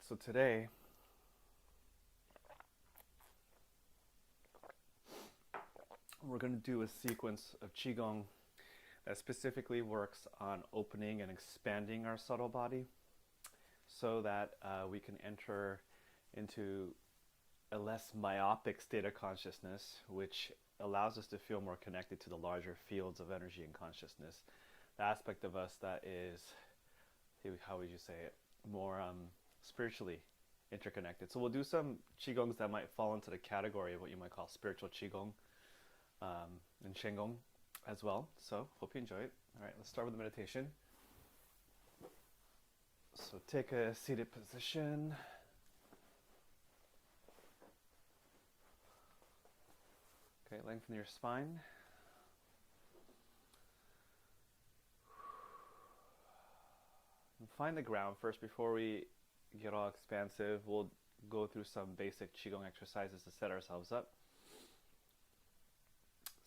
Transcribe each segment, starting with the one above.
So today we're going to do a sequence of Qigong that specifically works on opening and expanding our subtle body so that we can enter into a less myopic state of consciousness, which allows us to feel more connected to the larger fields of energy and consciousness. The aspect of us that is, how would you say it, more spiritually interconnected. So we'll do some Qigongs that might fall into the category of what you might call spiritual Qigong and Shingon as well. So hope you enjoy it. All right, let's start with the meditation. So take a seated position. Okay, lengthen your spine. And find the ground first before we get all expansive. We'll go through some basic Qigong exercises to set ourselves up.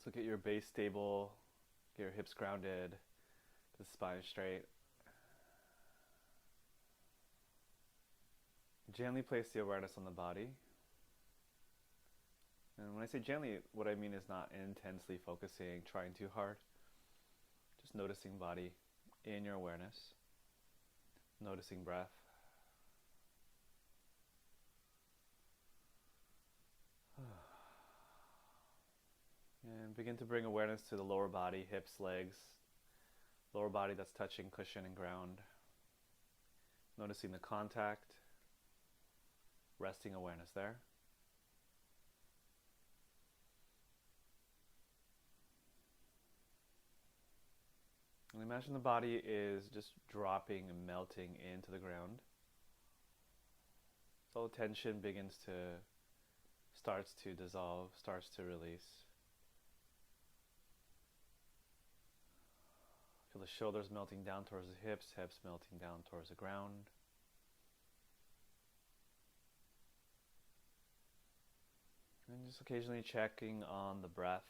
So get your base stable, get your hips grounded, the spine straight. Gently place the awareness on the body. And when I say gently, what I mean is not intensely focusing, trying too hard. Just noticing body in your awareness. Noticing breath. And begin to bring awareness to the lower body, hips, legs, lower body that's touching cushion and ground. Noticing the contact, resting awareness there. And imagine the body is just dropping and melting into the ground. So tension starts to dissolve, starts to release. Feel the shoulders melting down towards the hips, hips melting down towards the ground. And just occasionally checking on the breath.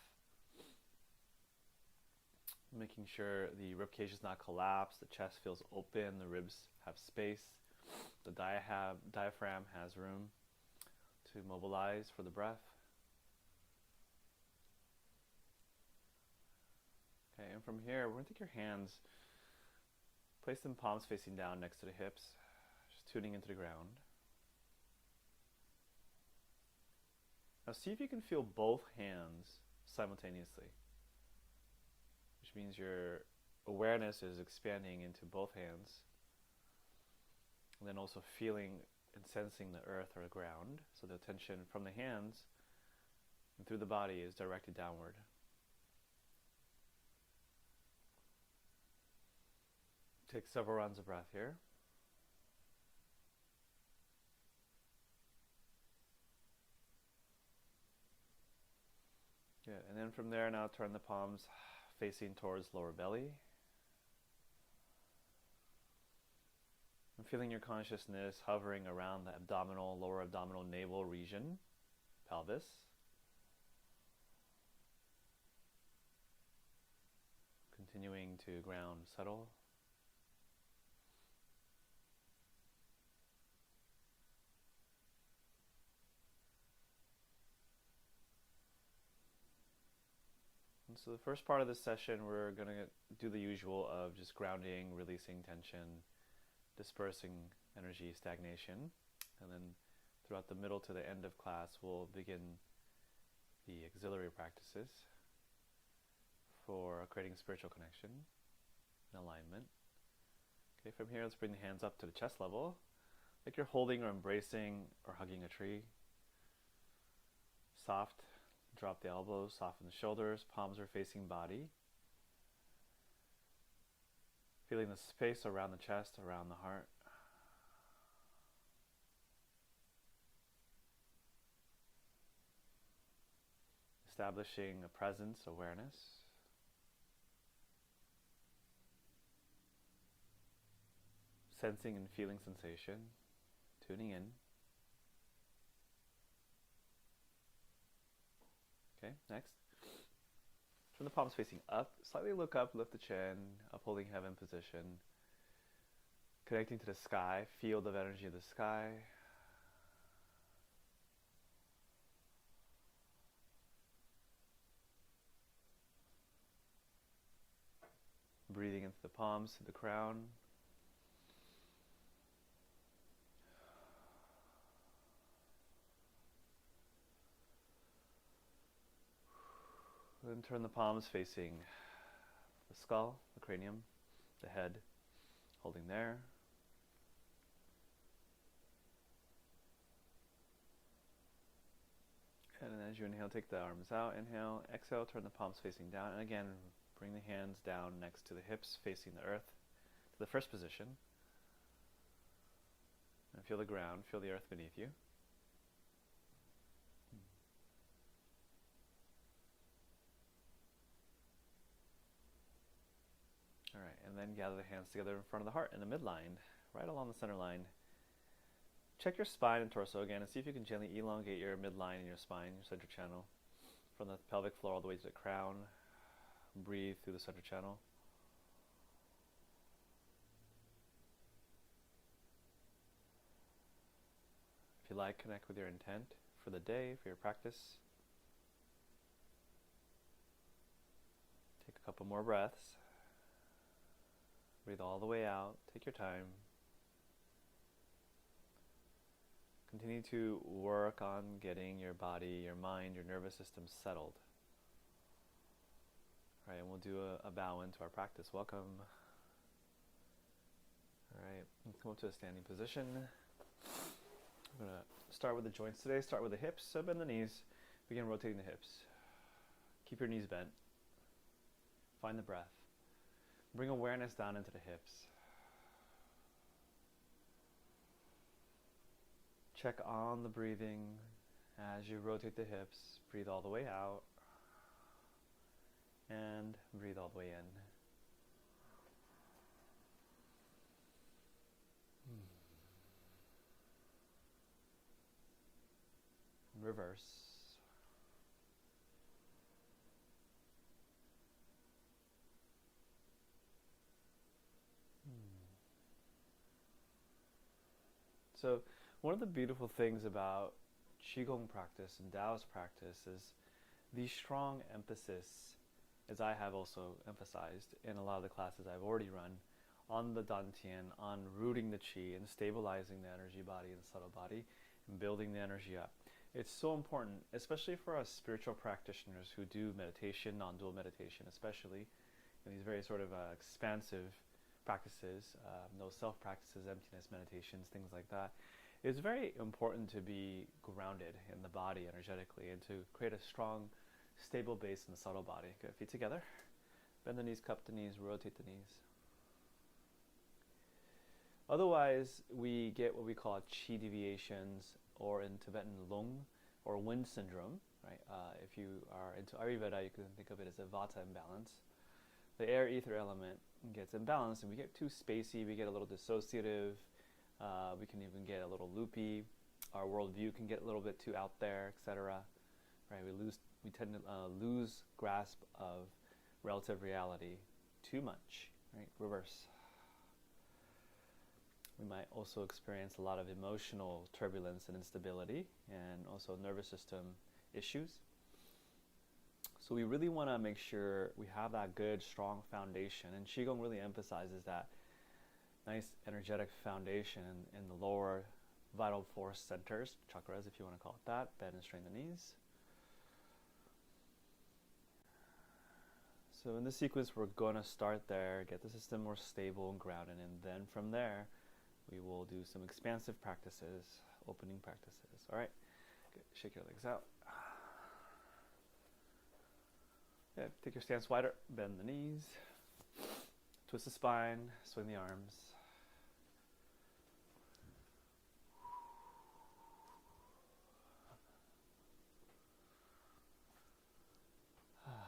Making sure the ribcage is not collapsed, the chest feels open, the ribs have space, the diaphragm has room to mobilize for the breath. Okay, and from here, we're going to take your hands, place them palms facing down next to the hips, just tuning into the ground. Now see if you can feel both hands simultaneously, which means your awareness is expanding into both hands, and then also feeling and sensing the earth or the ground, so the attention from the hands and through the body is directed downward. Take several rounds of breath here. Good, and then from there now turn the palms facing towards lower belly. And feeling your consciousness hovering around the lower abdominal navel region, pelvis. Continuing to ground settle. So the first part of this session, we're going to do the usual of just grounding, releasing tension, dispersing energy, stagnation. And then throughout the middle to the end of class, we'll begin the auxiliary practices for creating spiritual connection and alignment. Okay, from here, let's bring the hands up to the chest level, like you're holding or embracing or hugging a tree. Soft. Drop the elbows, soften the shoulders, palms are facing body. Feeling the space around the chest, around the heart. Establishing a presence, awareness. Sensing and feeling sensation, tuning in. Okay, next. Turn the palms facing up, slightly look up, lift the chin, upholding heaven position. Connecting to the sky, field of energy of the sky. Breathing into the palms, to the crown. Then turn the palms facing the skull, the cranium, the head, holding there. And then as you inhale, take the arms out. Inhale, exhale, turn the palms facing down. And again, bring the hands down next to the hips, facing the earth, to the first position. And feel the ground, feel the earth beneath you. All right, and then gather the hands together in front of the heart in the midline, right along the center line. Check your spine and torso again and see if you can gently elongate your midline in your spine, your center channel, from the pelvic floor all the way to the crown. Breathe through the center channel. If you like, connect with your intent for the day, for your practice. Take a couple more breaths. Breathe all the way out. Take your time. Continue to work on getting your body, your mind, your nervous system settled. All right, and we'll do a bow into our practice. Welcome. All right, come up to a standing position. I'm going to start with the joints today. Start with the hips. So bend the knees. Begin rotating the hips. Keep your knees bent. Find the breath. Bring awareness down into the hips. Check on the breathing as you rotate the hips. Breathe all the way out. And breathe all the way in. Reverse. So one of the beautiful things about Qigong practice and Taoist practice is the strong emphasis, as I have also emphasized in a lot of the classes I've already run, on the dantian, on rooting the qi and stabilizing the energy body and subtle body and building the energy up. It's so important, especially for us spiritual practitioners who do meditation, non-dual meditation especially, in these very sort of expansive practices, no self practices, emptiness meditations, things like that. It's very important to be grounded in the body energetically and to create a strong, stable base in the subtle body. Good, feet together. Bend the knees, cup the knees, rotate the knees. Otherwise, we get what we call qi deviations, or in Tibetan lung, or wind syndrome. Right? If you are into Ayurveda, you can think of it as a vata imbalance. The air-ether element gets imbalanced, and we get too spacey, we get a little dissociative, we can even get a little loopy, our worldview can get a little bit too out there, etc. Right? We tend to lose grasp of relative reality too much. Right? Reverse. We might also experience a lot of emotional turbulence and instability, and also nervous system issues. So we really want to make sure we have that good, strong foundation. And Qigong really emphasizes that nice, energetic foundation in the lower vital force centers, chakras, if you want to call it that. Bend and straighten the knees. So in this sequence, we're going to start there, get the system more stable and grounded, and then from there, we will do some expansive practices, opening practices. All right, good. Shake your legs out. Yeah, take your stance wider, bend the knees, twist the spine, swing the arms.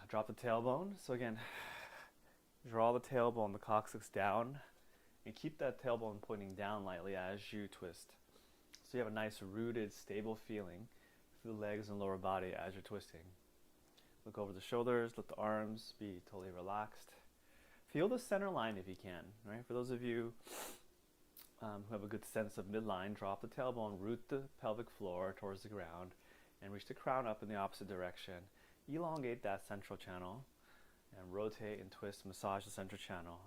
Drop the tailbone. So again, draw the tailbone, the coccyx down, and keep that tailbone pointing down lightly as you twist. So you have a nice rooted, stable feeling through the legs and lower body as you're twisting. Look over the shoulders, let the arms be totally relaxed. Feel the center line if you can, right? For those of you who have a good sense of midline, drop the tailbone, root the pelvic floor towards the ground, and reach the crown up in the opposite direction. Elongate that central channel, and rotate and twist, massage the central channel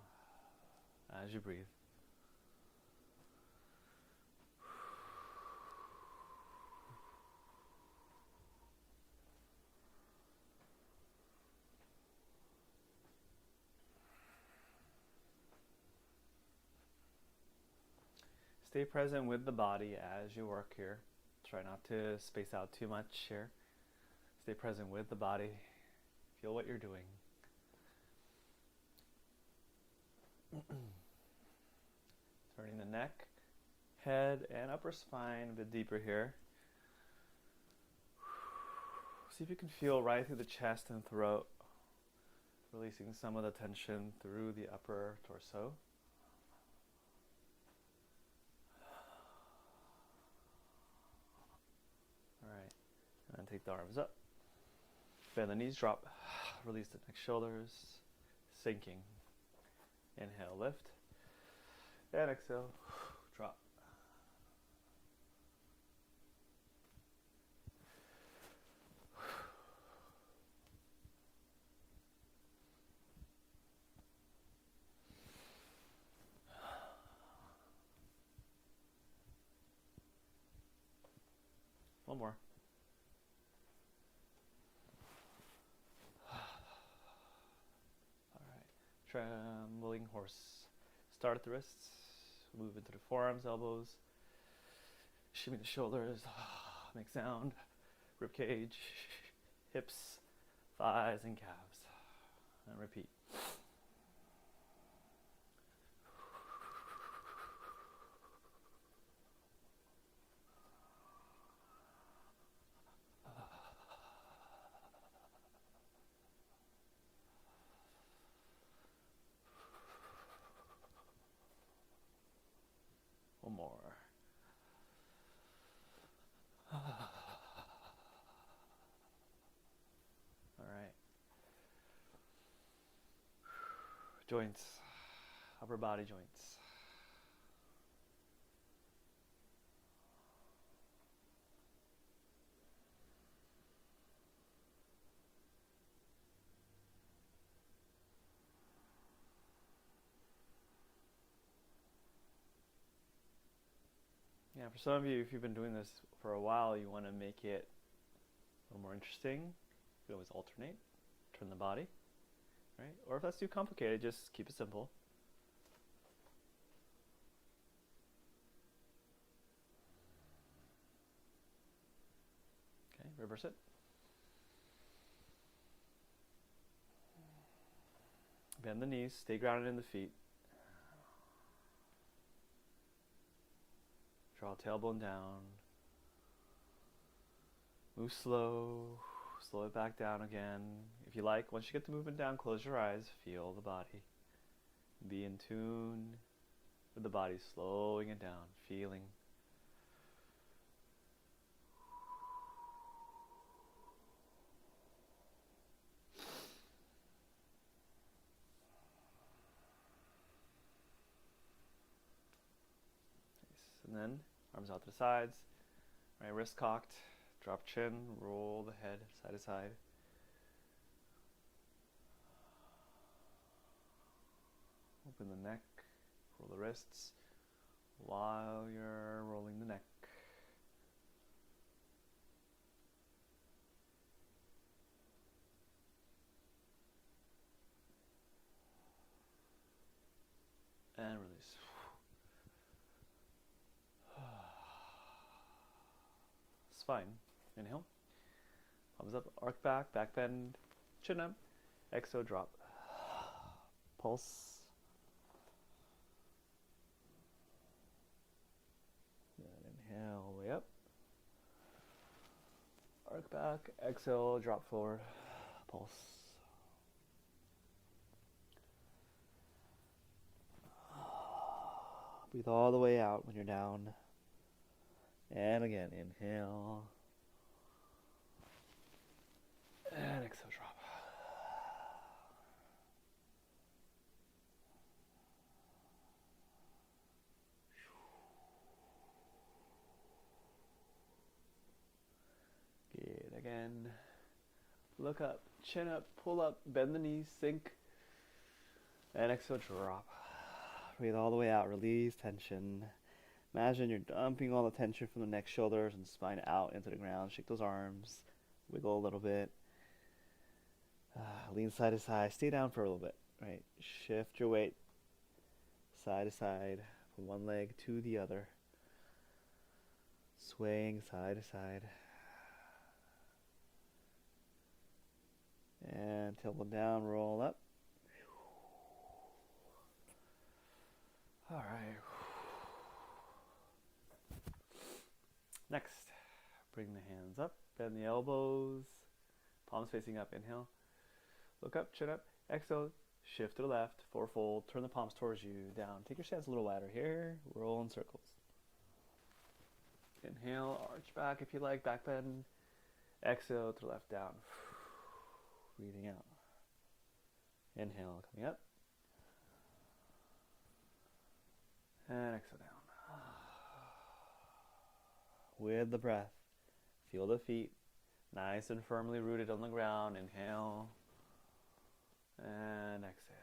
as you breathe. Stay present with the body as you work here. Try not to space out too much here. Stay present with the body. Feel what you're doing. Turning the neck, head, and upper spine a bit deeper here. See if you can feel right through the chest and throat, releasing some of the tension through the upper torso. Alright, and then take the arms up. Bend the knees, drop. Release the neck, shoulders, sinking. Inhale, lift. And exhale, drop. One more. Trembling horse. Start at the wrists, move into the forearms, elbows, shimmy the shoulders, make sound, rib cage, hips, thighs, and calves. And repeat. One more. All right. Joints, upper body joints. Yeah, for some of you, if you've been doing this for a while, you want to make it a little more interesting. You can always alternate, turn the body, right? Or if that's too complicated, just keep it simple. Okay, reverse it. Bend the knees, stay grounded in the feet. Draw tailbone down. Move slow. Slow it back down again. If you like, once you get the movement down, close your eyes. Feel the body. Be in tune with the body, slowing it down, feeling. Nice. And then arms out to the sides, right wrist cocked, drop chin, roll the head side to side. Open the neck, roll the wrists while you're rolling the neck. And release. Spine. Inhale. Palms up, arc back, back bend, chin up. Exhale, drop. Pulse. And inhale, way up. Arc back, exhale, drop forward. Pulse. Breathe all the way out when you're down. And again, inhale. And exhale, drop. Again, look up, chin up, pull up, bend the knees, sink. And exhale, drop. Breathe all the way out, release tension. Imagine you're dumping all the tension from the neck, shoulders, and spine out into the ground. Shake those arms, wiggle a little bit. Lean side to side, stay down for a little bit, right? Shift your weight side to side, from one leg to the other. Swaying side to side. And tailbone down, roll up. All right. Next, bring the hands up, bend the elbows, palms facing up, inhale. Look up, chin up, exhale, shift to the left, fourfold, turn the palms towards you, down. Take your stance a little wider here, roll in circles. Inhale, arch back if you like, back bend. Exhale to the left, down. Breathing out. Inhale, coming up. And exhale down. With the breath, feel the feet nice and firmly rooted on the ground. Inhale and exhale.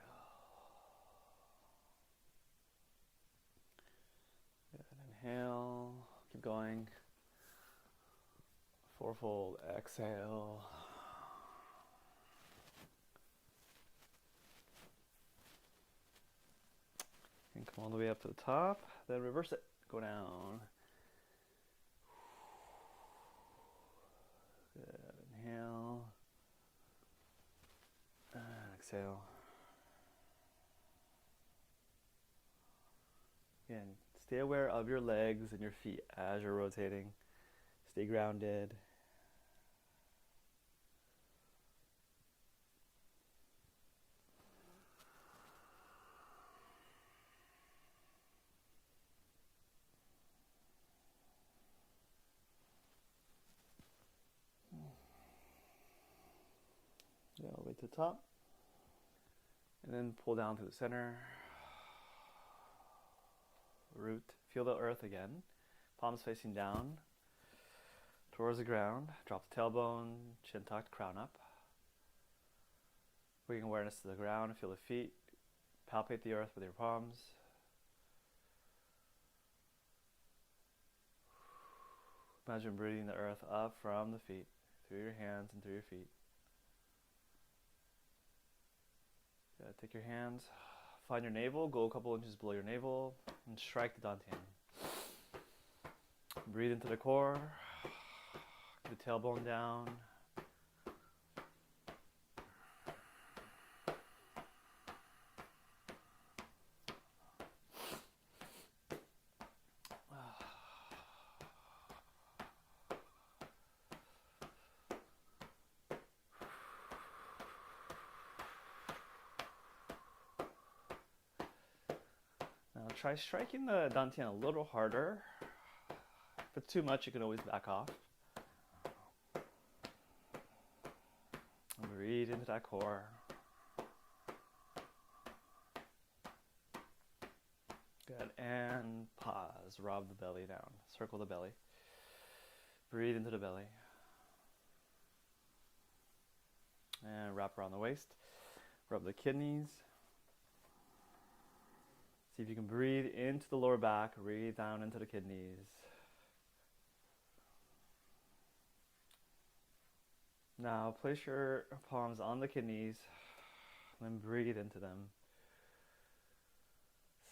Good. Inhale, keep going. Fourfold, exhale. And come all the way up to the top, then reverse it, go down. Good, inhale, and exhale. Again, stay aware of your legs and your feet as you're rotating. Stay grounded. Go all the way to the top. And then pull down to the center. Root. Feel the earth again. Palms facing down towards the ground. Drop the tailbone, chin tucked, crown up. Bring awareness to the ground. Feel the feet. Palpate the earth with your palms. Imagine breathing the earth up from the feet, through your hands and through your feet. Take your hands, find your navel, go a couple inches below your navel, and strike the dantian. Breathe into the core, keep the tailbone down. Try striking the dantian a little harder. If it's too much, you can always back off. And breathe into that core. Good. And pause. Rub the belly down. Circle the belly. Breathe into the belly. And wrap around the waist. Rub the kidneys. See if you can breathe into the lower back, breathe down into the kidneys. Now place your palms on the kidneys, then breathe into them.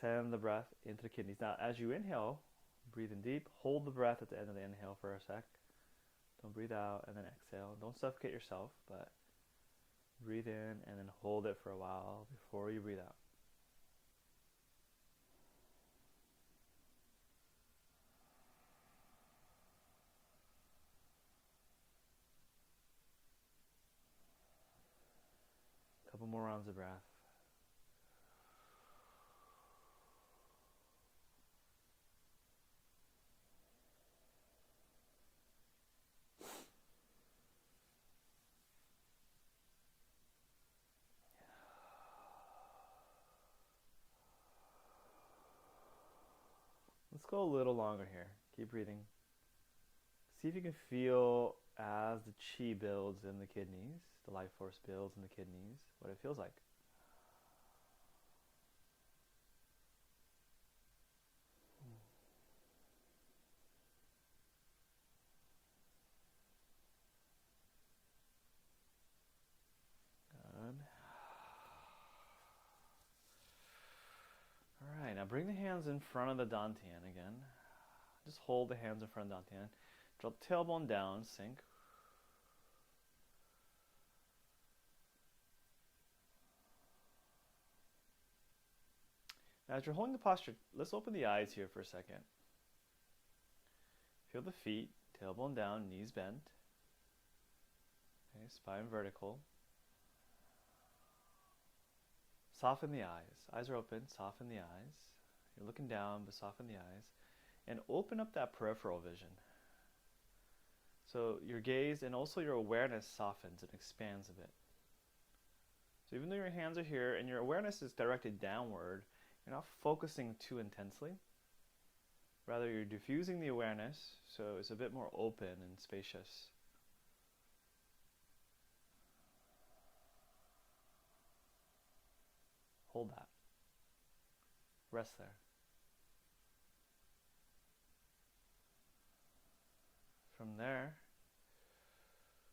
Send the breath into the kidneys. Now as you inhale, breathe in deep, hold the breath at the end of the inhale for a sec. Don't breathe out and then exhale. Don't suffocate yourself, but breathe in and then hold it for a while before you breathe out. Couple more rounds of breath. Let's go a little longer here. Keep breathing. See if you can feel as the chi builds in the kidneys, the life force builds in the kidneys, what it feels like. Good. All right, now bring the hands in front of the dantian again. Just hold the hands in front of the dantian. Draw the tailbone down, sink. Now as you're holding the posture, let's open the eyes here for a second. Feel the feet, tailbone down, knees bent. Okay, spine vertical. Soften the eyes. Eyes are open, soften the eyes. You're looking down, but soften the eyes. And open up that peripheral vision. So your gaze and also your awareness softens and expands a bit. So even though your hands are here and your awareness is directed downward, you're not focusing too intensely. Rather, you're diffusing the awareness, so it's a bit more open and spacious. Hold that. Rest there. From there,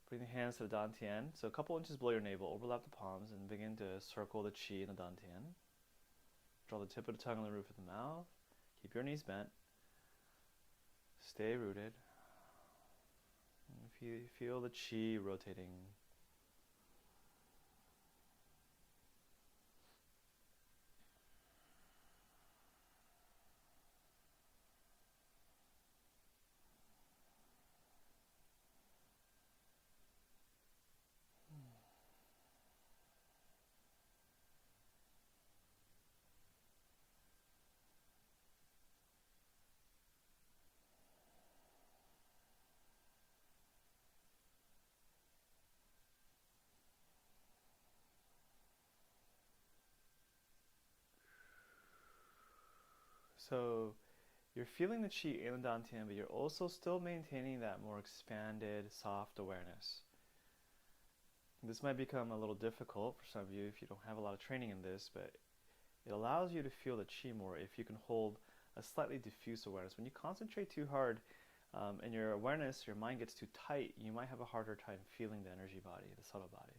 bring the hands to the dantian. So a couple inches below your navel, overlap the palms and begin to circle the chi in the dantian. Draw the tip of the tongue on the roof of the mouth. Keep your knees bent. Stay rooted. And feel the chi rotating. So you're feeling the chi in the dantian, but you're also still maintaining that more expanded, soft awareness. This might become a little difficult for some of you if you don't have a lot of training in this, but it allows you to feel the chi more if you can hold a slightly diffuse awareness. When you concentrate too hard and your awareness, your mind gets too tight, you might have a harder time feeling the energy body, the subtle body.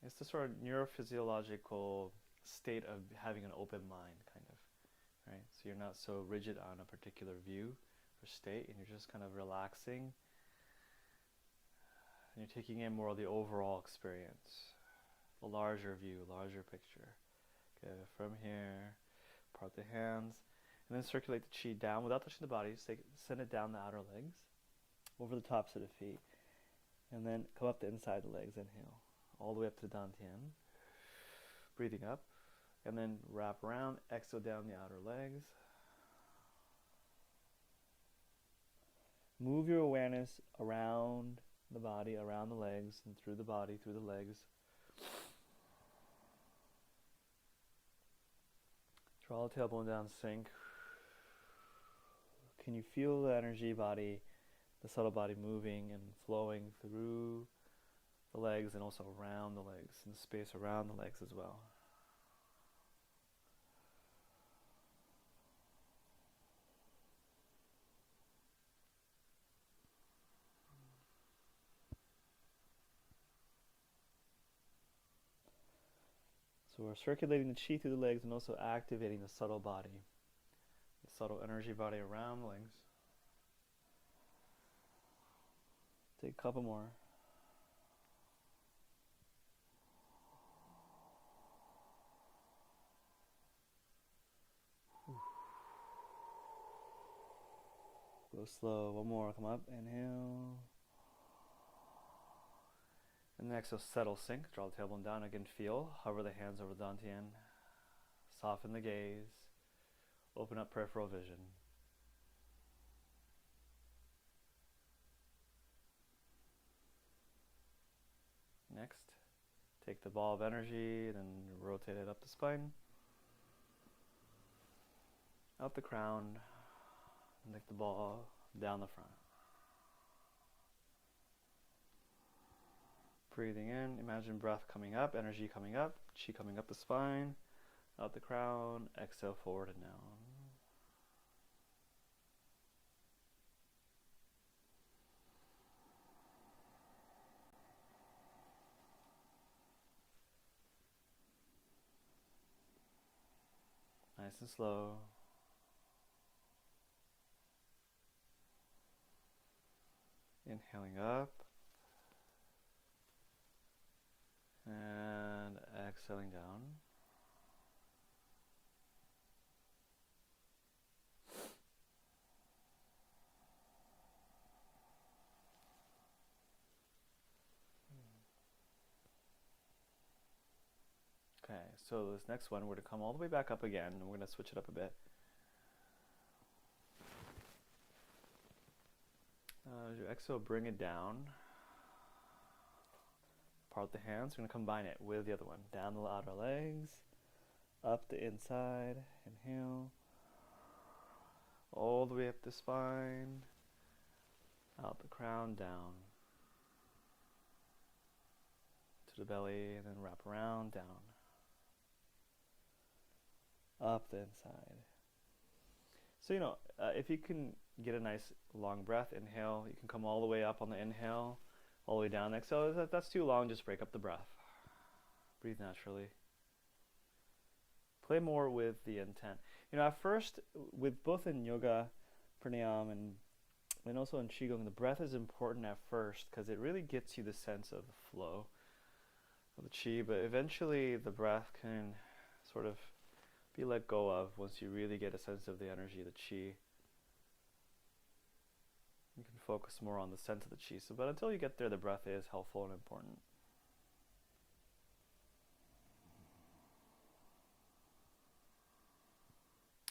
It's the sort of neurophysiological state of having an open mind, kind of, right? So you're not so rigid on a particular view or state, and you're just kind of relaxing, and you're taking in more of the overall experience, the larger view, larger picture. Okay, from here, part the hands, and then circulate the chi down without touching the body. Send it down the outer legs, over the tops of the feet, and then come up the inside of the legs. Inhale. All the way up to the dantian, breathing up, and then wrap around, exhale down the outer legs. Move your awareness around the body, around the legs, and through the body, through the legs. Draw the tailbone down, sink. Can you feel the energy body, the subtle body moving and flowing through the legs and also around the legs, and the space around the legs as well? So we're circulating the chi through the legs and also activating the subtle body, the subtle energy body around the legs. Take a couple more. Go slow. One more. Come up. Inhale. And next, so settle, sink. Draw the tailbone down. Again, feel. Hover the hands over the dantian. Soften the gaze. Open up peripheral vision. Next, take the ball of energy, then rotate it up the spine. Out the crown, like the ball, down the front. Breathing in, imagine breath coming up, energy coming up, chi coming up the spine, out the crown, exhale forward and down. Nice and slow. Inhaling up. And exhaling down. Okay, so this next one, we're going to come all the way back up again, and we're going to switch it up a bit. As you exhale, bring it down. Part the hands, we're going to combine it with the other one. Down the outer legs, up the inside, inhale. All the way up the spine, out the crown, down. To the belly, and then wrap around, down. Up the inside. So, if you can get a nice long breath, inhale, you can come all the way up on the inhale, all the way down. Exhale, if that's too long, just break up the breath. Breathe naturally. Play more with the intent. At first, with both in yoga, pranayama, and also in Qigong, the breath is important at first because it really gets you the sense of the flow of the chi, but eventually the breath can sort of be let go of once you really get a sense of the energy of the chi. You can focus more on the sense of the chi. But until you get there, the breath is helpful and important.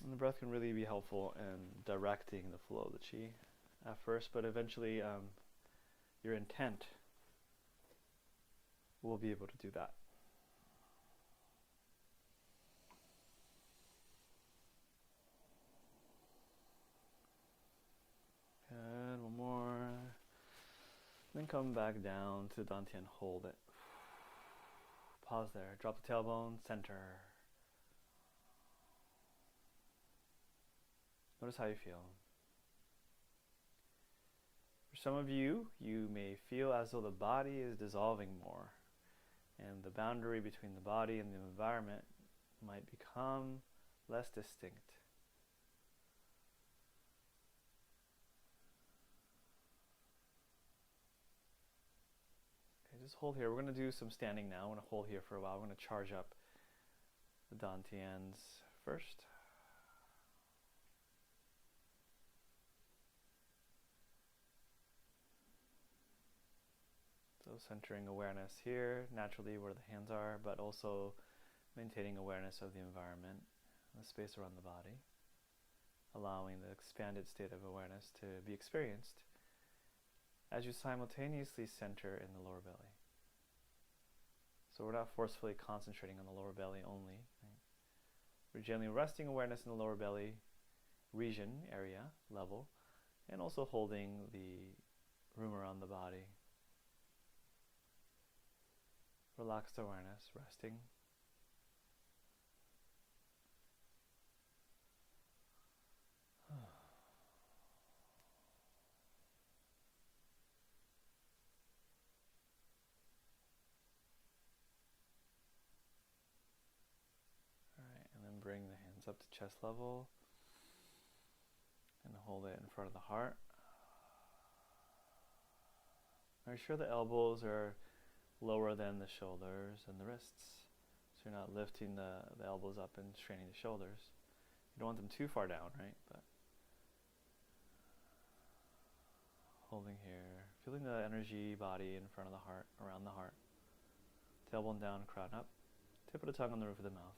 And the breath can really be helpful in directing the flow of the chi at first, but eventually your intent will be able to do that. Good, one more. Then come back down to Dantian, hold it. Pause there, drop the tailbone, center. Notice how you feel. For some of you, you may feel as though the body is dissolving more, and the boundary between the body and the environment might become less distinct. Okay, just hold here. We're going to do some standing now. I'm going to hold here for a while. We're going to charge up the Dantians first. So centering awareness here, naturally where the hands are, but also maintaining awareness of the environment, the space around the body, allowing the expanded state of awareness to be experienced as you simultaneously center in the lower belly. So we're not forcefully concentrating on the lower belly only. Right? We're gently resting awareness in the lower belly region, area, level, and also holding the room around the body. Relaxed awareness, resting. Alright, and then bring the hands up to chest level and hold it in front of the heart. Make sure the elbows are lower than the shoulders and the wrists, so you're not lifting the elbows up and straining the shoulders. You don't want them too far down, right? But holding here, feeling the energy body in front of the heart, around the heart. Tailbone down, crown up, tip of the tongue on the roof of the mouth.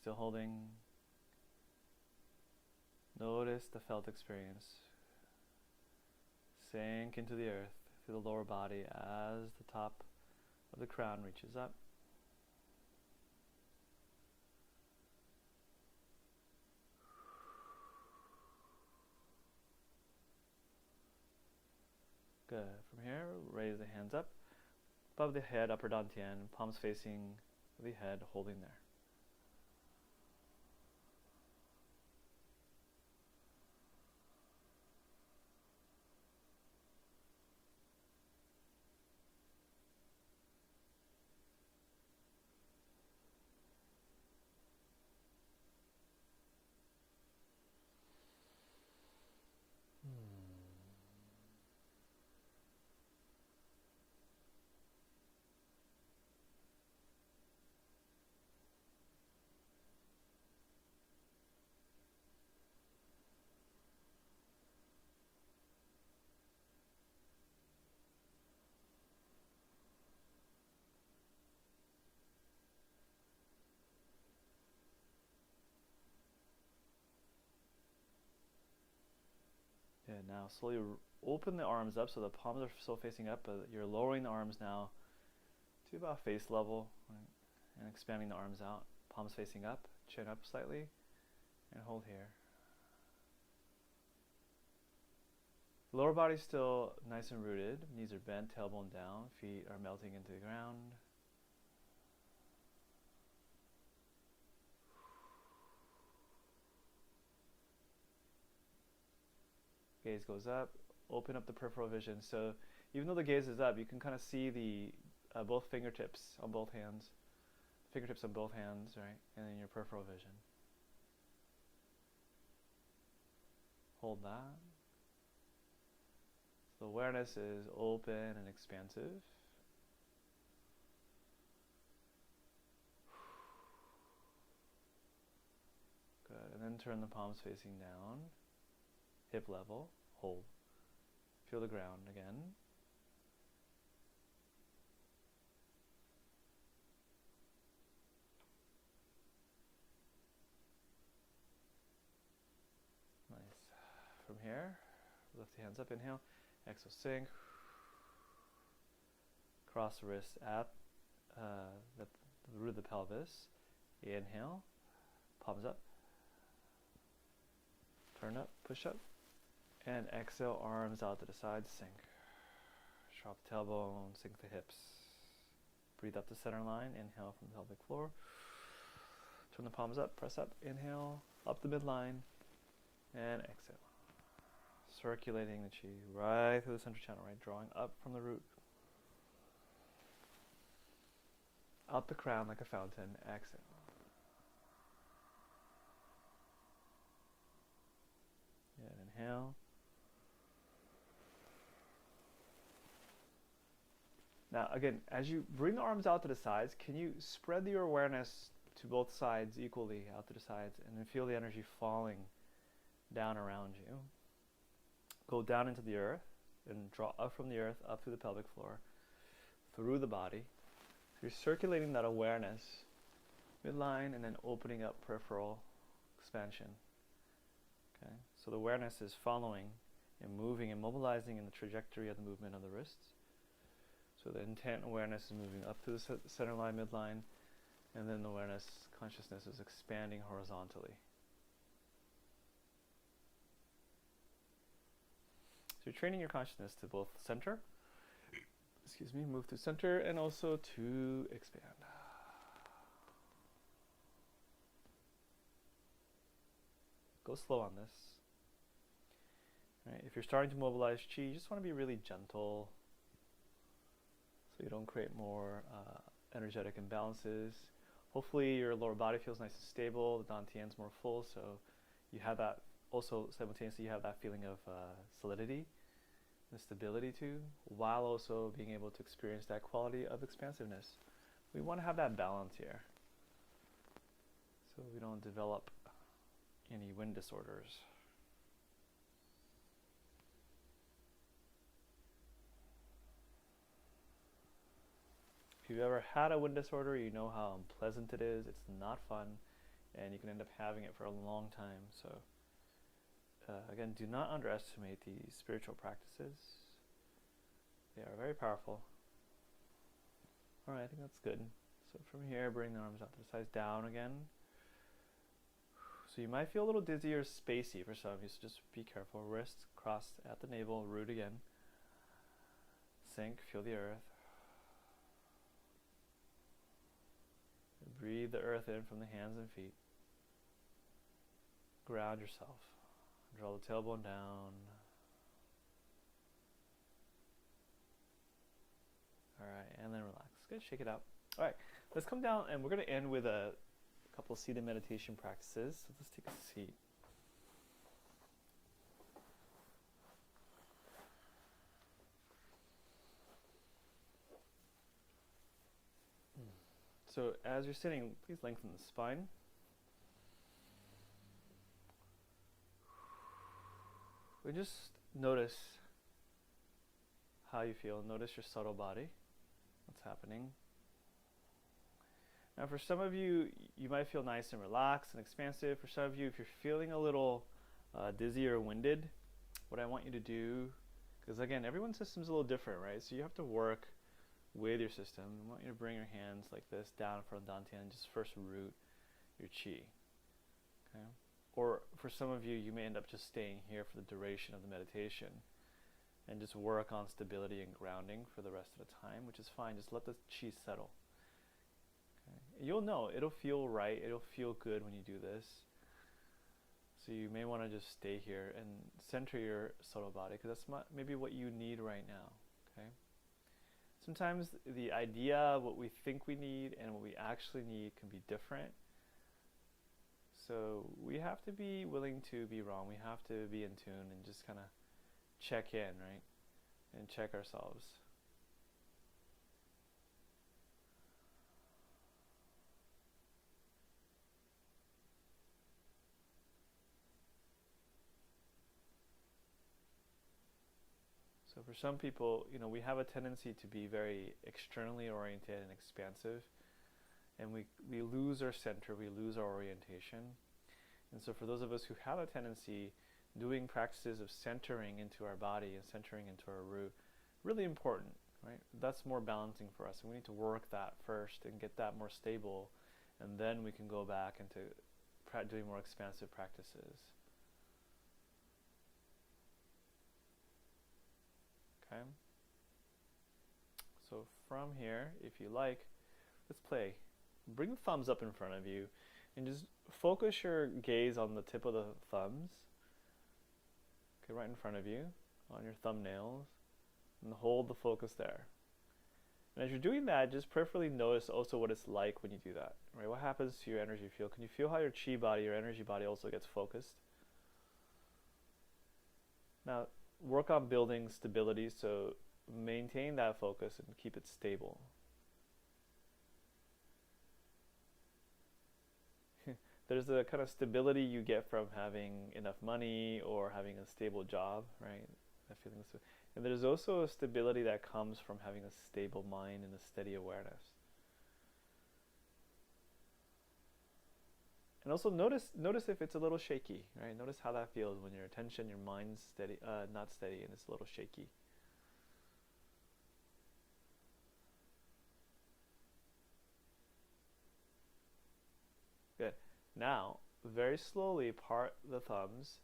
Still holding. Notice the felt experience. Sink into the earth through the lower body as the top of the crown reaches up. Good. From here, raise the hands up above the head, upper dantian, palms facing the head, holding there. Good. Now slowly open the arms up so the palms are still facing up, but you're lowering the arms now to about face level, right? And expanding the arms out. Palms facing up, chin up slightly, and hold here. Lower body still nice and rooted. Knees are bent, tailbone down, feet are melting into the ground. Gaze goes up, open up the peripheral vision. So even though the gaze is up, you can kind of see the both fingertips on both hands, right? And then your peripheral vision. Hold that. So awareness is open and expansive. Good. And then turn the palms facing down. Hip level, hold. Feel the ground again. Nice. From here, lift the hands up, inhale. Exhale, sink. Cross the wrists at the root of the pelvis. Inhale, palms up. Turn up, push up. And exhale, arms out to the side, sink. Drop the tailbone, sink the hips. Breathe up the center line, inhale from the pelvic floor. Turn the palms up, press up, inhale, up the midline, and exhale. Circulating the chi right through the center channel, right? Drawing up from the root. Up the crown like a fountain, exhale. Good, inhale. Now again, as you bring the arms out to the sides, can you spread your awareness to both sides equally out to the sides and then feel the energy falling down around you. Go down into the earth and draw up from the earth, up through the pelvic floor, through the body. So you're circulating that awareness, midline, and then opening up peripheral expansion. Okay, so the awareness is following and moving and mobilizing in the trajectory of the movement of the wrists. So the intent awareness is moving up through the center line, midline, and then the awareness, consciousness is expanding horizontally. So you're training your consciousness to both center, move to center, and also to expand. Go slow on this. Right, if you're starting to mobilize chi, you just want to be really gentle so you don't create more energetic imbalances. Hopefully your lower body feels nice and stable, the dantian's more full, so you have that, also simultaneously you have that feeling of solidity and stability too, while also being able to experience that quality of expansiveness. We want to have that balance here so we don't develop any wind disorders. If you've ever had a wind disorder, you know how unpleasant it is. It's not fun. and you can end up having it for a long time. So again, do not underestimate these spiritual practices. They are very powerful. All right, I think that's good. So from here, bring the arms out to the sides, down again. So you might feel a little dizzy or spacey for some of you, so just be careful. Wrists crossed at the navel, root again. Sink, feel the earth. Breathe the earth in from the hands and feet. Ground yourself. Draw the tailbone down. Alright, and then relax. Good, shake it out. Alright, let's come down and we're going to end with a couple of seated meditation practices. So let's take a seat. So as you're sitting, please lengthen the spine. And just notice how you feel. Notice your subtle body. What's happening. Now for some of you, you might feel nice and relaxed and expansive. For some of you, if you're feeling a little dizzy or winded, what I want you to do, because again, everyone's system is a little different, right? So you have to work with your system. I want you to bring your hands like this down in front of Dantian and just first root your chi. Okay? Or for some of you, you may end up just staying here for the duration of the meditation and just work on stability and grounding for the rest of the time, which is fine. Just let the chi settle. Okay? You'll know, it'll feel right, it'll feel good when you do this. So you may want to just stay here and center your subtle body, because that's maybe what you need right now. Okay? Sometimes the idea, what we think we need and what we actually need can be different. So we have to be willing to be wrong. We have to be in tune and just kind of check in, right? And check ourselves. So for some people, we have a tendency to be very externally oriented and expansive, and we lose our center, we lose our orientation. And so for those of us who have a tendency, doing practices of centering into our body and centering into our root, really important, right? That's more balancing for us, and we need to work that first and get that more stable, and then we can go back into doing more expansive practices. Okay. So from here, if you like, let's play. Bring the thumbs up in front of you and just focus your gaze on the tip of the thumbs. Okay, right in front of you, on your thumbnails, and hold the focus there. And as you're doing that, just peripherally notice also what it's like when you do that. Right? What happens to your energy field? Can you feel how your chi body, your energy body also gets focused? Now, work on building stability, so maintain that focus and keep it stable. There's a kind of stability you get from having enough money or having a stable job, right? That feeling. And there's also a stability that comes from having a stable mind and a steady awareness. And also notice if it's a little shaky, right? Notice how that feels when your attention, your mind's steady, not steady, and it's a little shaky. Good. Now, very slowly part the thumbs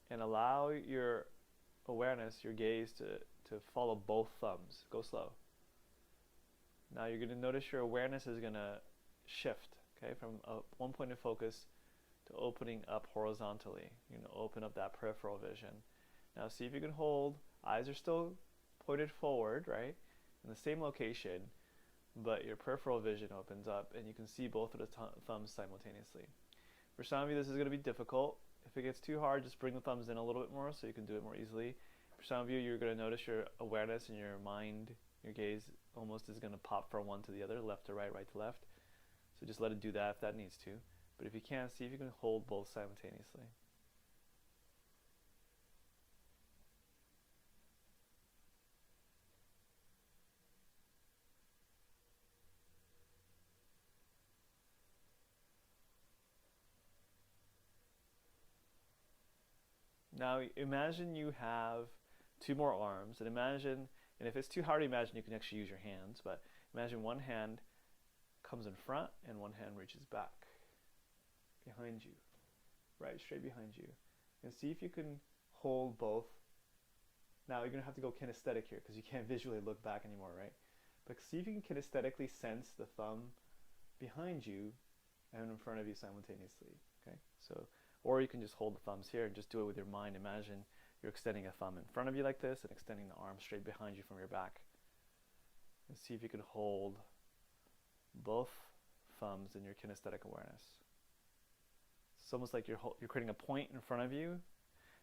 and allow your awareness, your gaze to follow both thumbs. Go slow. Now you're going to notice your awareness is going to shift. Okay, from one point of focus to opening up horizontally. You're going to open up that peripheral vision. Now see if you can hold, eyes are still pointed forward, right? In the same location, but your peripheral vision opens up and you can see both of the thumbs simultaneously. For some of you, this is going to be difficult. If it gets too hard, just bring the thumbs in a little bit more so you can do it more easily. For some of you, you're going to notice your awareness and your mind, your gaze almost is going to pop from one to the other, left to right, right to left. So just let it do that if that needs to. But if you can't, see if you can hold both simultaneously. Now imagine you have two more arms, and imagine, and if it's too hard to imagine, you can actually use your hands, but imagine one hand comes in front and one hand reaches back behind you, right, straight behind you. And see if you can hold both. Now you're going to have to go kinesthetic here because you can't visually look back anymore, right? But see if you can kinesthetically sense the thumb behind you and in front of you simultaneously, okay? So, or you can just hold the thumbs here and just do it with your mind. Imagine you're extending a thumb in front of you like this and extending the arm straight behind you from your back. And see if you can hold both thumbs in your kinesthetic awareness. It's almost like you're creating a point in front of you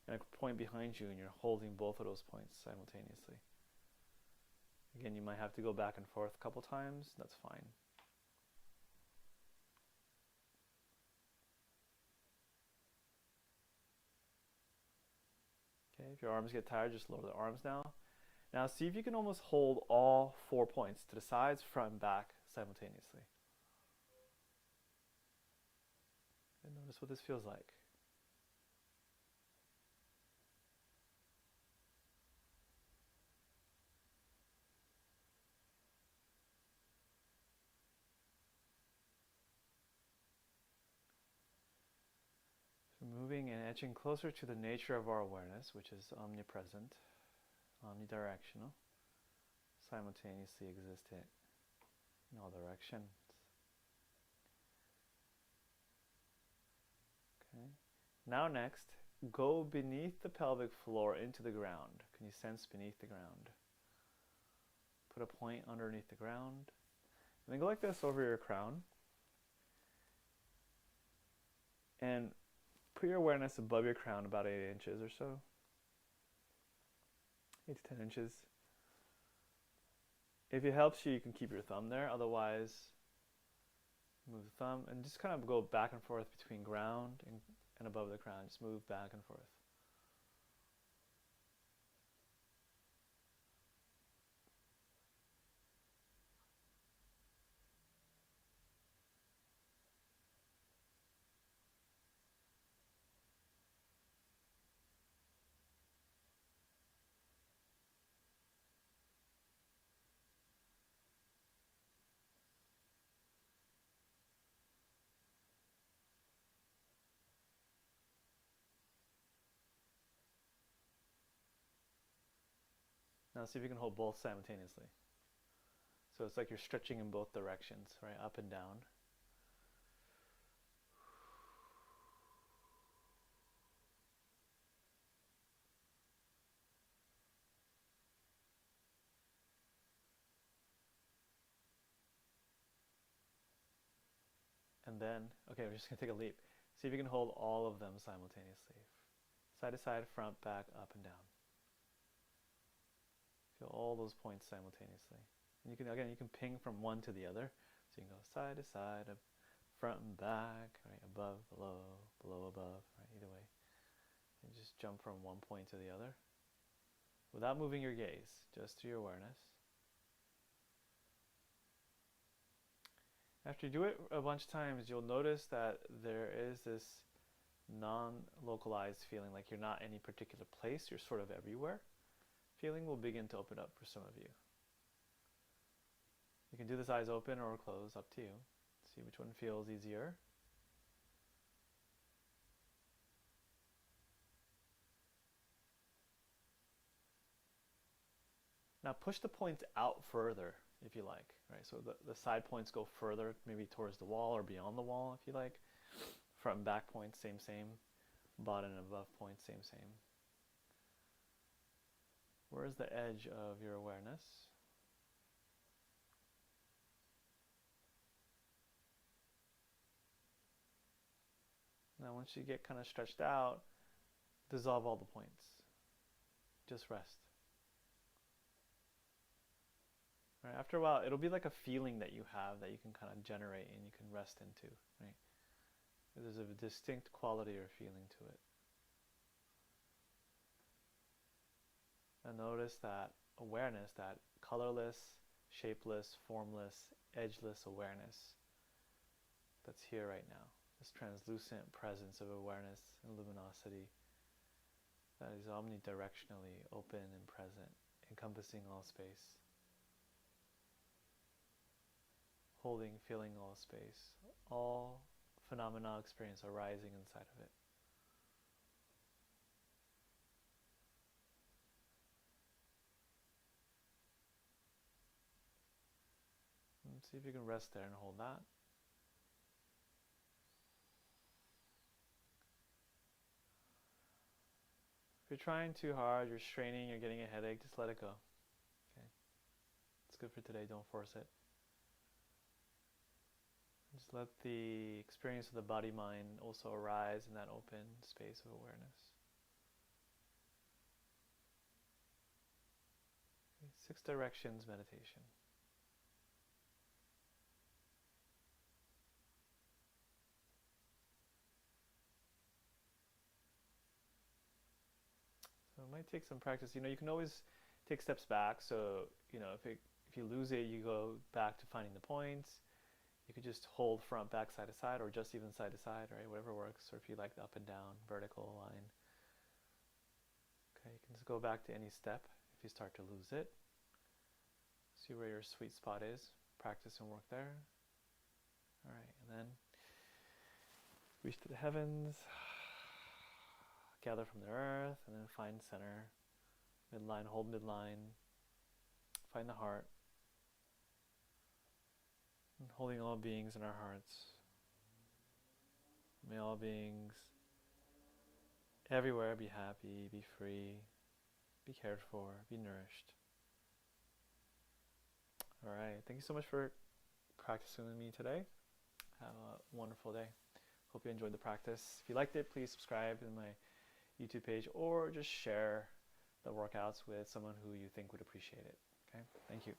and a point behind you, and you're holding both of those points simultaneously. Again, you might have to go back and forth a couple times. That's fine. Okay, if your arms get tired, just lower the arms now. Now see if you can almost hold all 4 points to the sides, front, and back simultaneously. And notice what this feels like. So moving and edging closer to the nature of our awareness, which is omnipresent, omnidirectional, simultaneously existent in all directions. Okay. Now next, go beneath the pelvic floor into the ground. Can you sense beneath the ground? Put a point underneath the ground. And then go like this over your crown. And put your awareness above your crown about 8 inches or so. 8 to 10 inches. If it helps you, you can keep your thumb there. Otherwise, move the thumb and just kind of go back and forth between ground and above the crown. Just move back and forth. Now see if you can hold both simultaneously. So it's like you're stretching in both directions, right? Up and down. And then, okay, we're just going to take a leap. See if you can hold all of them simultaneously. Side to side, front, back, up and down. Feel all those points simultaneously. And you can, again, you can ping from one to the other. So you can go side to side, front and back, right, above, below, below, above, right, either way. And just jump from one point to the other without moving your gaze, just through your awareness. After you do it a bunch of times, you'll notice that there is this non-localized feeling, like you're not in any particular place, you're sort of everywhere. Feeling will begin to open up for some of you. You can do this eyes open or closed, up to you. See which one feels easier. Now push the points out further if you like, right? So the side points go further, maybe towards the wall or beyond the wall if you like. Front and back points, same. Bottom and above points, same. Where's the edge of your awareness? Now once you get kind of stretched out, dissolve all the points. Just rest. Right, after a while, it'll be like a feeling that you have that you can kind of generate and you can rest into, right? There's a distinct quality or feeling to it. And notice that awareness, that colorless, shapeless, formless, edgeless awareness that's here right now. This translucent presence of awareness and luminosity that is omnidirectionally open and present, encompassing all space, holding, feeling all space, all phenomena experience arising inside of it. And see if you can rest there and hold that. If you're trying too hard, you're straining, you're getting a headache, just let it go. Okay? It's good for today, don't force it. Just let the experience of the body-mind also arise in that open space of awareness. Okay, 6 directions meditation. So it might take some practice. You can always take steps back. So, if you lose it, you go back to finding the points. You could just hold front, back, side to side, or just even side to side, right? Whatever works. Or if you like the up and down, vertical line. Okay, you can just go back to any step if you start to lose it. See where your sweet spot is. Practice and work there. All right, and then reach to the heavens. Gather from the earth, and then find center. Midline, hold midline. Find the heart. And holding all beings in our hearts. May all beings everywhere be happy, be free, be cared for, be nourished. All right, thank you so much for practicing with me today. Have a wonderful day. Hope you enjoyed the practice. If you liked it, please subscribe to my YouTube page or just share the workouts with someone who you think would appreciate it. Okay, thank you.